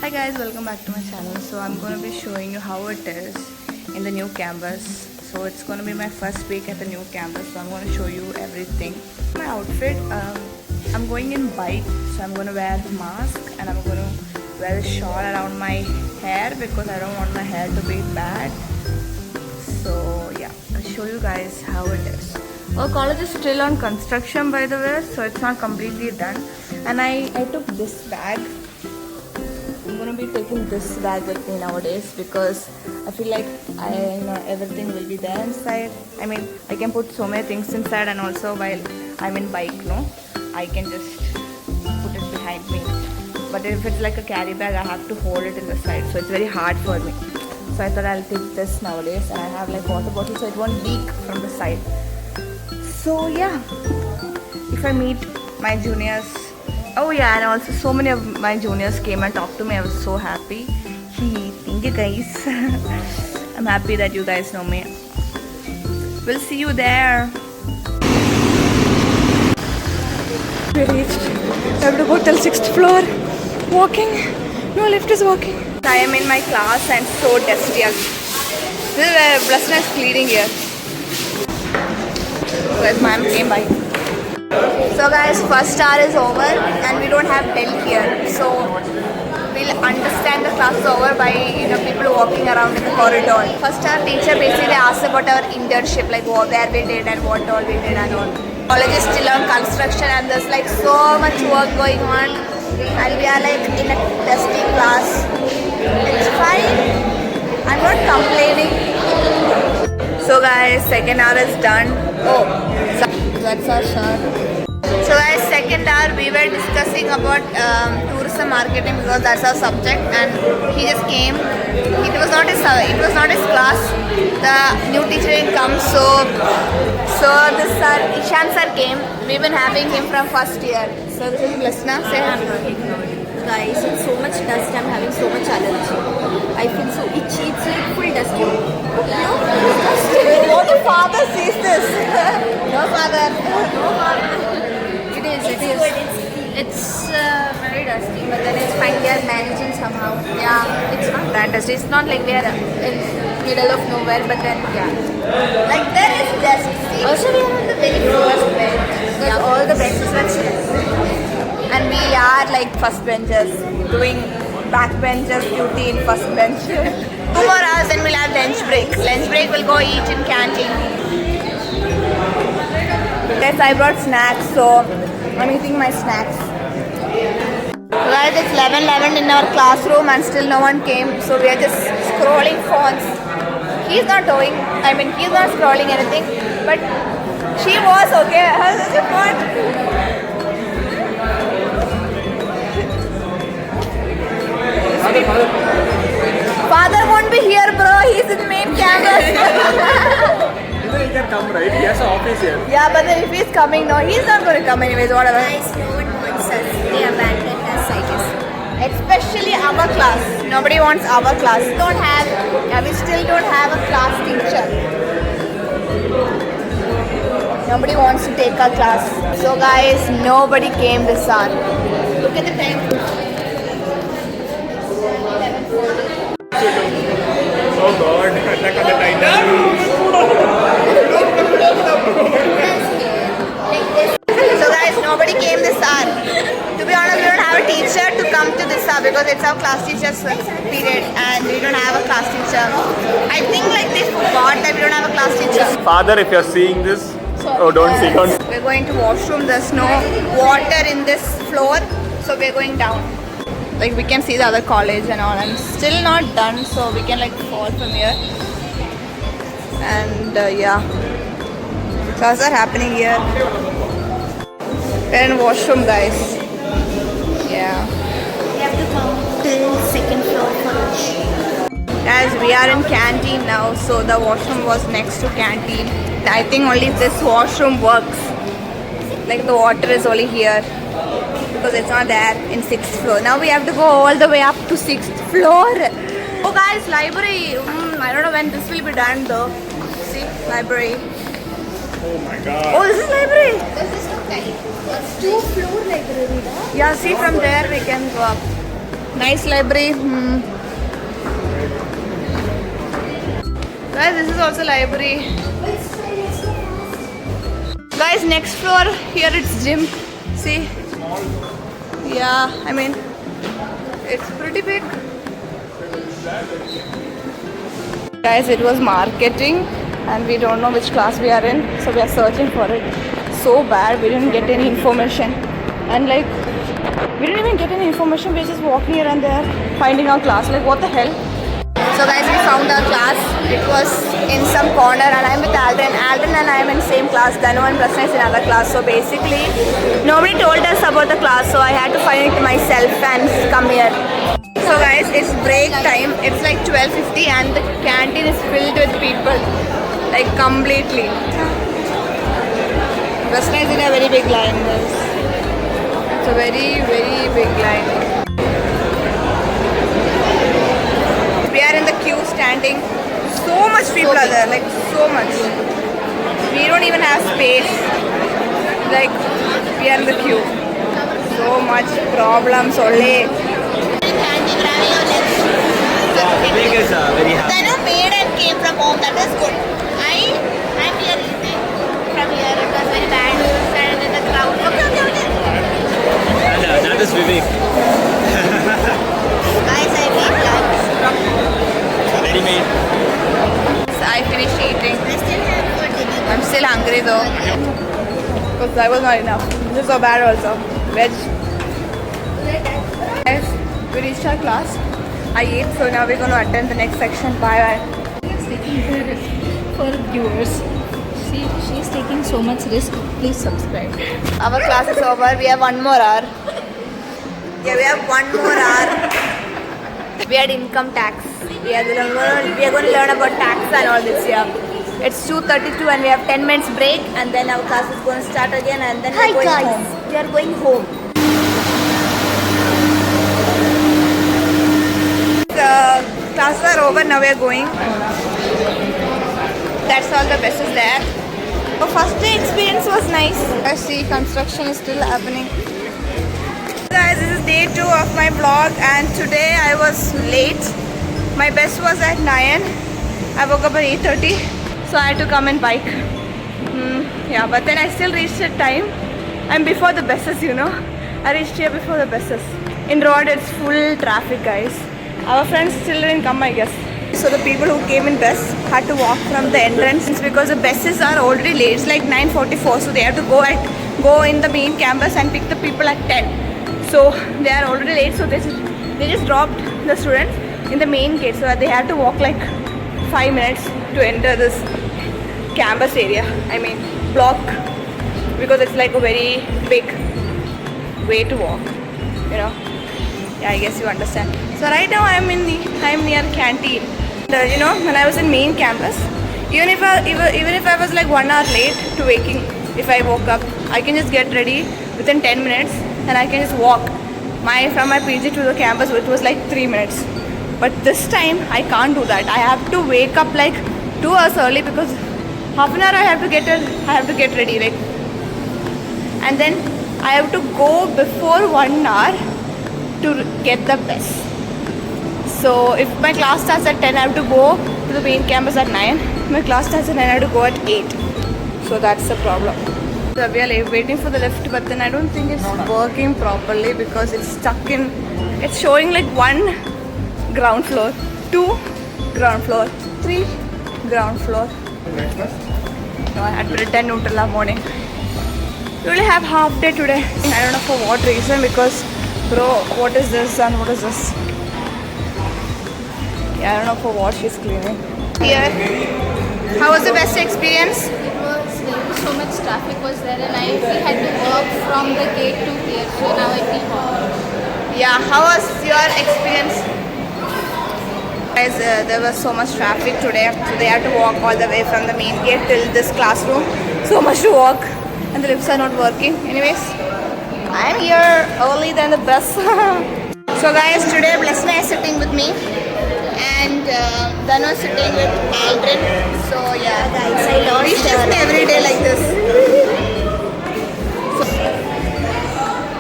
Hi guys, welcome back to my channel. So I'm going to be showing you how it is in the new campus. So it's going to be my first week at the new campus, so I'm going to show you everything. My outfit, I'm going in bike, so I'm going to wear the mask and I'm going to wear a shawl around my hair because I don't want my hair to be bad. So yeah, I'll show you guys how it is. Our college is still on construction, by the way, so it's not completely done. And I took this bag. I'm gonna be taking this bag with me nowadays because I feel like everything will be there inside. I mean, I can put so many things inside, and also while I'm in bike, I can just put it behind me. But if it's like a carry bag, I have to hold it in the side, so it's very hard for me. So I thought I'll take this nowadays, and I have like water bottle, so it won't leak from the side. So yeah, if I meet my juniors, oh yeah, and also so many of my juniors came and talked to me. I was so happy. Thank you guys. I'm happy that you guys know me. We'll see you there. We reached. We have to go till 6th floor. Walking. No lift is walking. I am in my class and so dusty. This is where Blasna is cleaning here. Because ma'am came by. So guys, first hour is over and we don't have bell here. So we'll understand the class is over by people walking around in the corridor. First hour teacher basically asked about our internship, like where we did and what all we did and all. College is still on construction and there's like so much work going on. And we are like in a dusty class. It's fine. I'm not complaining. So guys, second hour is done. Oh, that's our sir. So guys, second hour we were discussing about tourism marketing because that's our subject, and he just came. It was not his class. The new teacher didn't come, so this sir, Ishan sir came. We've been having him from first year. So this is Blasna. Say hi. Guys, it's so much dust, I'm having so much allergy. I feel so itchy, it's like full dust. Oh, the father sees this. No father. No father. It is. It's very dusty, but then it's fine. We are managing somehow. Yeah, it's not that dusty. It's not like we are in middle of nowhere, but then yeah. Like there is dust. Also, we are on the very first bench. Yeah, all the benches were full. And we are like first benchers doing backbenchers duty in first bench. 2 more hours and we'll have lunch break. Lunch break will go eat in canteen. Guys, I brought snacks, so I'm eating my snacks. Guys, it's 11:11 in our classroom and still no one came, so we are just scrolling phones. He's not scrolling anything, but she was okay. How's your phone? Father won't be here, bro. He's in the main campus. He can come, right? He has an office here. Yeah, but then if he's coming, no, he's not going to come anyways. Whatever. Guys, no one wants us. They abandoned us, I guess. Especially our class. Nobody wants our class. We still don't have a class teacher. Nobody wants to take our class. So guys, nobody came this hour. Look at the time. Oh God, Attack on the Titan. So guys, nobody came this hour. To be honest, we don't have a teacher to come to this hour because it's our class teacher's period and we don't have a class teacher. I think like they forgot that we don't have a class teacher. Father, if you're seeing this, don't. We're going to washroom. There's no water in this floor, so we're going down. Like we can see the other college and all, and still not done, so we can like fall from here. And yeah, classes are happening here. We're in washroom, guys. Yeah. We have to come till second floor for lunch. Guys, we are in canteen now, so the washroom was next to canteen. I think only this washroom works. Like the water is only here because it's not there in 6th floor. Now we have to go all the way up to 6th floor. Oh guys, library. I don't know when this will be done though. See, library. Oh my God. Oh, this is library. This is okay. It's 2-floor library. Yeah, see from there we can go up. Nice library. Guys, this is also library. Guys, next floor here it's gym. See? Yeah, I mean, it's pretty big. Guys, it was marketing and we don't know which class we are in, so we are searching for it so bad. We didn't get any information, and like we didn't even get any information. We're just walking here and there finding our class. Like, what the hell? So guys, we found our class. It was in some corner and I'm with Aldrin. Aldrin and I am in same class. Danu and Prasna is in another class. So basically nobody told us about the class, so I had to find it myself and come here. So guys, it's break time. It's like 12:50 and the canteen is filled with people, like completely. Prasna is in a very big line, guys. It's a very, very big line. We are in the queue standing. So much people are there, like so much. We don't even have space. Like, we are in the queue. So much problems only. Vivek is very happy. Danu made and came from home. That was good. I'm here eating from here. It was very bad. And in the crowd. Okay. And that is Vivek. Guys, I made lunch from Ready made. So I finished eating. I still have for dinner. I'm still hungry though. Because that was not enough. This is so bad also. Veg. Guys, we reached our class. I ate, so now we're going to attend the next section. Bye. For viewers. She's taking so much risk. Please subscribe. Our class is over. We have one more hour. Yeah, we have one more hour. We had income tax. We are going to learn about tax and all this here. It's 2:32 and we have 10 minutes break, and then our class is going to start again, and then we're going home. We are going home. The classes are over, now we are going. That's all, the best is there. The first day experience was nice. I see construction is still happening. Guys, this is day 2 of my vlog, and today I was late. My best was at 9. I woke up at 8:30, so I had to come and bike. Yeah, but then I still reached at time. I'm before the buses, you know. I reached here before the buses. In road, it's full traffic, guys. Our friends still didn't come, I guess. So the people who came in bus had to walk from the entrance because the buses are already late. It's like 9:44, so they have to go in the main campus and pick the people at 10. So they are already late, so they just dropped the students in the main gate, so that they had to walk like 5 minutes to enter this campus area. I mean block, because it's like a very big way to walk, you know. Yeah, I guess you understand. So right now I'm near canteen. You know, when I was in main campus, even if I was like 1 hour late to waking, if I woke up, I can just get ready within 10 minutes and I can just walk from my PG to the campus, which was like 3 minutes. But this time I can't do that. I have to wake up like 2 hours early, because half an hour I have to get ready, like, and then I have to go before 1 hour to get the bus. So if my class starts at 10, I have to go to the main campus at 9. My class starts at 9, I have to go at 8. So that's the problem. So we are waiting for the lift, but then I don't think it's working properly because it's stuck in. It's showing like 1 ground floor, 2 ground floor, 3 ground floor. No, I had to return Nutella morning. We only have half day today. I don't know for what reason, because bro, what is this and what is this? Yeah, I don't know for what she's cleaning. Here, how was the best experience? There was so much traffic was there, and we had to walk from the gate to here. So now I feel hot. Yeah, how was your experience? Guys, there was so much traffic today, so they had to walk all the way from the main gate till this classroom. So much to walk, and the lifts are not working. Anyways, I'm here early than the bus. So guys, today Blessna is sitting with me, and Danu is sitting with Aldrin. So yeah, guys, I lost. We shift every day like this.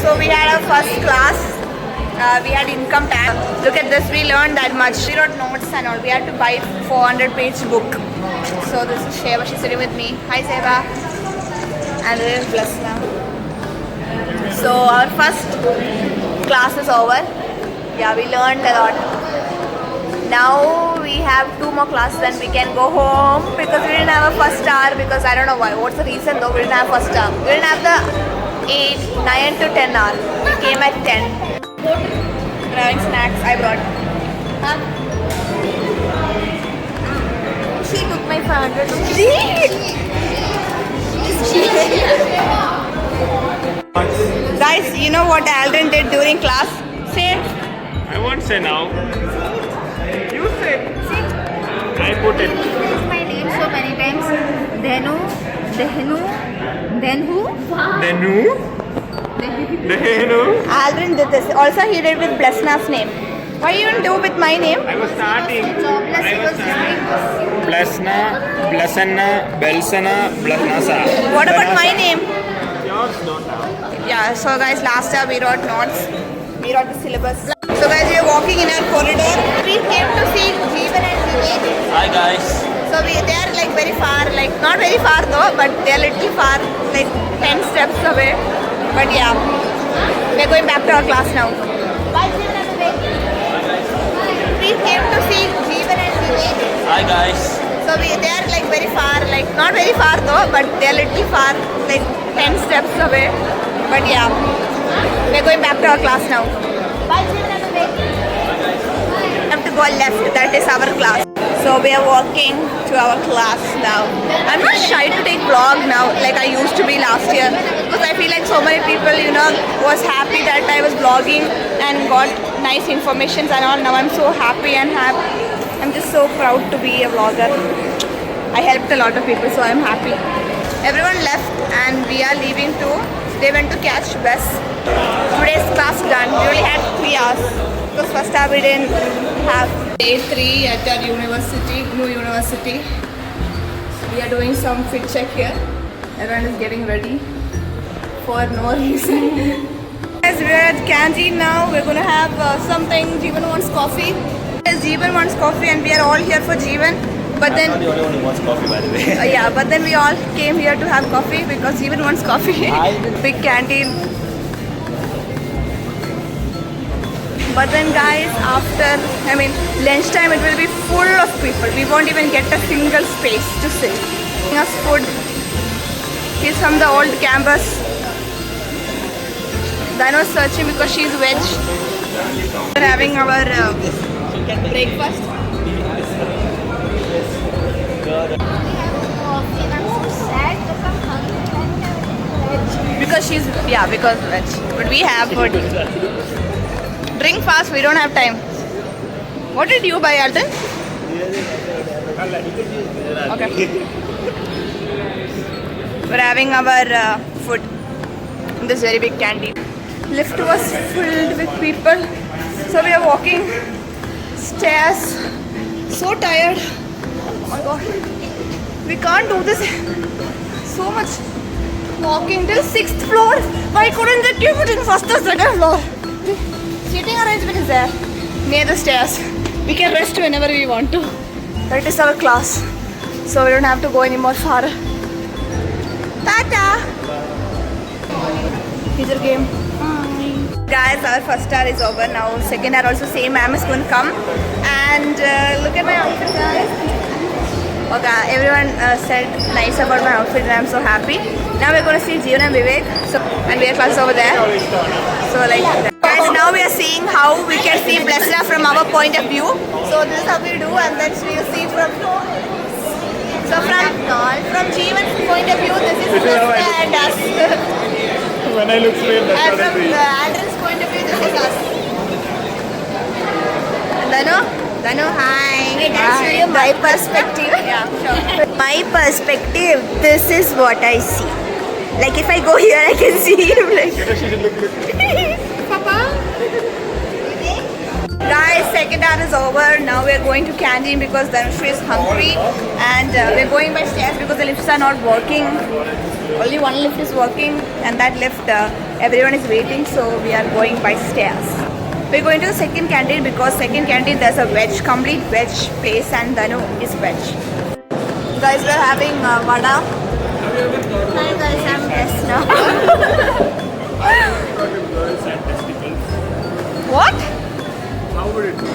So we had our first class, We had income tax. Look at this, we learned that much. We wrote notes and all. We had to buy 400-page book. So this is Sheva, she's sitting with me. Hi Sheva. And this is Blasna. So our first class is over. Yeah, we learned a lot. Now we have 2 more classes and we can go home because we didn't have a first hour because I don't know why. What's the reason though? We didn't have first hour. We didn't have the 9 to 10 hour. We came at 10. We're having snacks. I brought. Huh? She took my 500 rupees. Guys, you know what Aldrin did during class? Say it. I won't say now. You say. I put it. Used my name so many times. Denu, then who? Dehenu. Aldrin did this. Also, he did with Blasna's name. Why you didn't do with my name? I was starting. Jobless, he was doing this. Blasna, Blasanna, Belsana, Blasnasa. What about my name? Yours don't have. Yeah, so guys, last year we wrote notes. We wrote the syllabus. So guys, we are walking in our corridor. We came to see Jeevan and Vivek. Hi guys. So they are like very far, like not very far though, but they are little far, like 10 steps away. But yeah, we are going back to our class now. Bye Jeevan and Vivek. We came to see Jeevan and Vivek. Hi guys. So they are like very far, like not very far though, but they are little far, like 10 steps away. But yeah, we are going back to our class now. Bye Jeevan and Vivek. We have to go left, that is our class. So we are walking to our class now. I'm not shy to take vlog now like I used to be last year because I feel like so many people, you know, was happy that I was vlogging and got nice information and all. Now I'm so happy and I'm just so proud to be a vlogger. I helped a lot of people, so I'm happy. Everyone left and we are leaving too. They went to catch bus. Today's class done. We only had 3 hours because first hour we didn't have. Day 3 at our university, new university. We are doing some fit check here. Everyone is getting ready for no reason. As we are at canteen now, we're gonna have something. Jeevan wants coffee. Yes, Jeevan wants coffee and we are all here for Jeevan. But then, I'm not the only one who wants coffee, by the way. yeah, but then we all came here to have coffee because Jeevan wants coffee. Big canteen. But then guys, after, lunchtime it will be full of people. We won't even get a single space to sit. Giving us food. He's from the old campus. Dano's searching because she's veg. We're having our breakfast. Because she's, because veg. But we have food. Drink fast, we don't have time. What did you buy, Alden? Okay. We're having our food in this very big canteen. Lift was filled with people. So we are walking stairs. So tired. Oh my god. We can't do this. So much walking till 6th floor. Why couldn't they keep it in first or second floor? Seating arrangement is there near the stairs. We can rest whenever we want to. That is our class. So we don't have to go any more far. Tata! Here's your game. Guys, our first hour is over now. Second hour also same ma'am is going to come. And look at my outfit, guys. Okay, everyone said nice about my outfit and I'm so happy. Now we're going to see Jeevan and Vivek. And we are class over there. So like that. Guys, now we are seeing how we can see Blasna from our point of view. So this is how we do and then we will see from... So from Jeevan's point of view, this is Blasna and us. When I look straight, that's And what I from see. Andrew's point of view, this is us. Danu, hi. Wait, I'll show you My perspective. Yeah, sure. My perspective, this is what I see. Like if I go here, I can see him like. Papa. Guys, second hour is over. Now we are going to canteen because Dhanushri is hungry. And we are going by stairs because the lifts are not working. Only one lift is working and that lift everyone is waiting. So we are going by stairs. We're going to the second canteen because second canteen there's a complete veg place, and Danu is veg. Guys, we're having vada. Hi guys, I'm Esna. What? How would it be?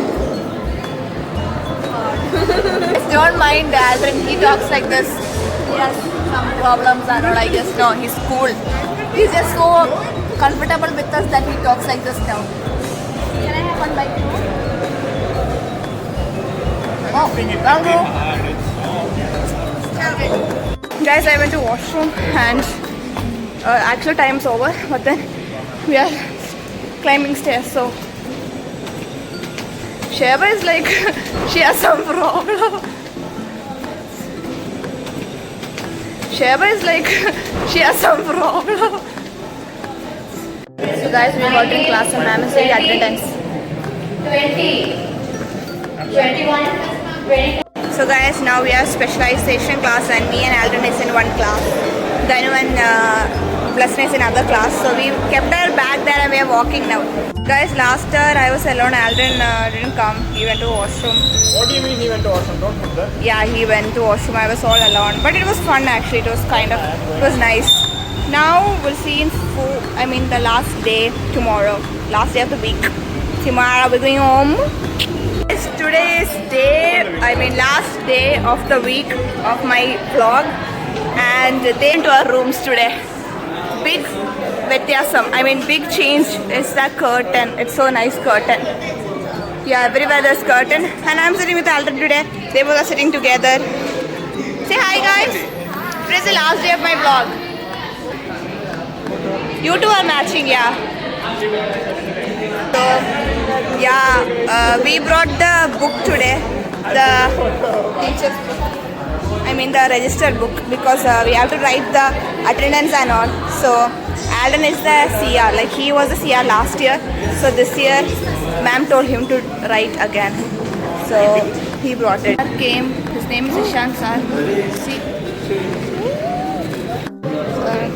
Don't mind Aldrin, he talks like this. He has some problems and all, I guess. No, he's cool. He's just so comfortable with us that he talks like this now. Can I have one bite too? Oh, mango. Guys, I went to washroom and actual time's over, but then we are climbing stairs, so Sheba is like, she has some problem. Sheba is like, she has some problem. So guys, we got in class and ma'am is saying attendance. 21. So guys, now we have specialization class and me and Aldrin is in one class. Danu and Blasna is in another class. So we kept our bag there and we are walking now. Guys, last year I was alone. Aldrin didn't come. He went to washroom. What do you mean he went to washroom? Don't put that. Yeah, he went to washroom. I was all alone. But it was fun actually. It was nice. Now we'll see in the last day tomorrow. Last day of the week. Tomorrow we're going home. Today is last day of the week of my vlog, and they into our rooms today. Big Vyathyasam, big change is the curtain. It's so nice curtain. Yeah, everywhere there's curtain, and I'm sitting with Aldrin today. They both are sitting together. Say hi guys. Today is the last day of my vlog. You two are matching, yeah. So, yeah, we brought the book today, the teacher's book. The registered book, because we have to write the attendance and all. So, Alden is the CR, like he was the CR last year. So this year, ma'am told him to write again. So he brought it. Came. His name is Ishan sir. See.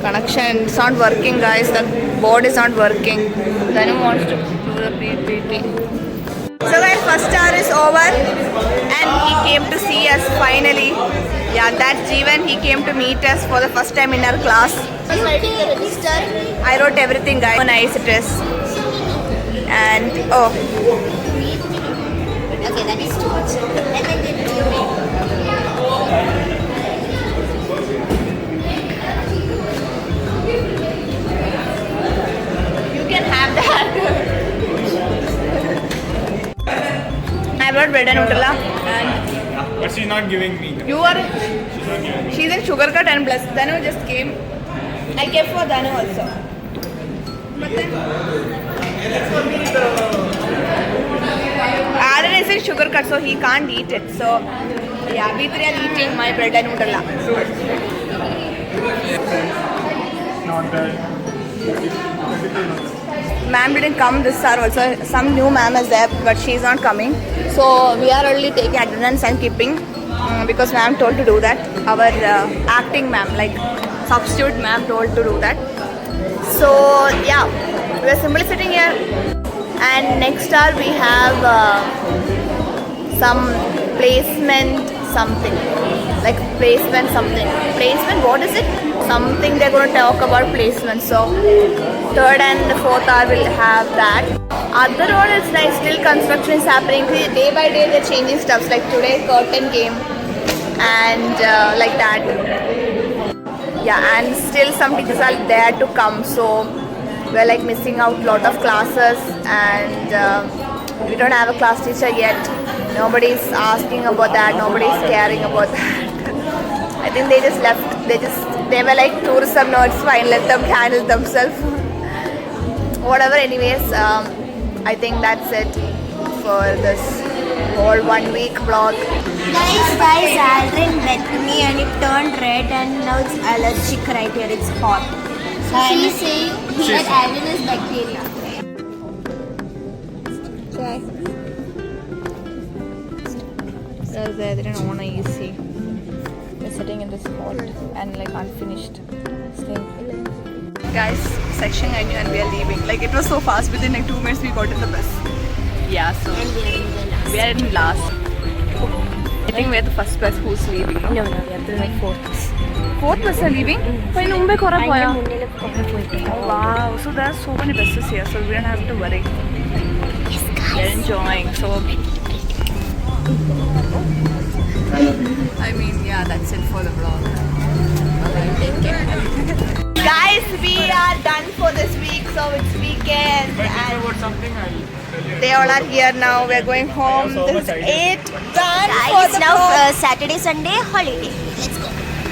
Connection, it's not working guys, the board is not working. Danu wants to do the PPT. So guys, first hour is over and he came to see us finally. Yeah, that Jeevan, he came to meet us for the first time in our class. Are you writing the register? I wrote everything guys, how nice it is. And oh. Okay, that is too much. And then they do Can have that. I brought bread and Nutella, and But she's not giving me. you are. She's not giving me. She's in sugar cut and plus. Danu just came. I kept for Danu also. But then Aaron is in sugar cut, so he can't eat it. So yeah, we three are eating my bread and Nutella. Not that. Ma'am didn't come this hour also. Some new ma'am is there, but she's not coming. So we are only taking attendance and keeping because ma'am told to do that. Our acting ma'am, like substitute ma'am, told to do that. So yeah, we are simply sitting here. And next hour we have some placement something. Like placement something. Placement, what is it? Something they're going to talk about placement. So third and fourth hour will have that. Other all is like still construction is happening. Day by day they're changing stuff. Like today curtain came and like that. Yeah, and still some teachers are there to come. So we're like missing out lot of classes, and we don't have a class teacher yet. Nobody's asking about that. Nobody's caring about that. I think they just left. They were like tourism. No, it's fine. Let them handle themselves. Whatever. Anyways, I think that's it for this whole 1 week vlog. Guys, Aldrin wet me and it turned red and now it's allergic right here. It's hot. She's saying that Aldrin is bacteria. Okay. They didn't own a AC. We're sitting in this hall and like unfinished thing. Guys, section I knew and we are leaving. Like it was so fast. Within like 2 minutes we got in the bus. Yeah, so And we are in last. I think we're the first bus who's leaving. No, we are the fourth. Fourth bus are leaving? Why no me kora അതിന്റെ poya? മുന്നിൽ കുറെ പോയിട്ടുണ്ട്. Wow, so there are so many buses here, so we don't have to worry. We're enjoying. So I mean, yeah, that's it for the vlog. Bye-bye, take care. Guys, we are done for this week, so it's weekend and about something, I'll tell you. they all are here now. We're going home. So This much is idea. it. Done for Guys, the now vlog. Saturday, Sunday holiday.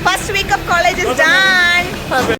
First week of college is done.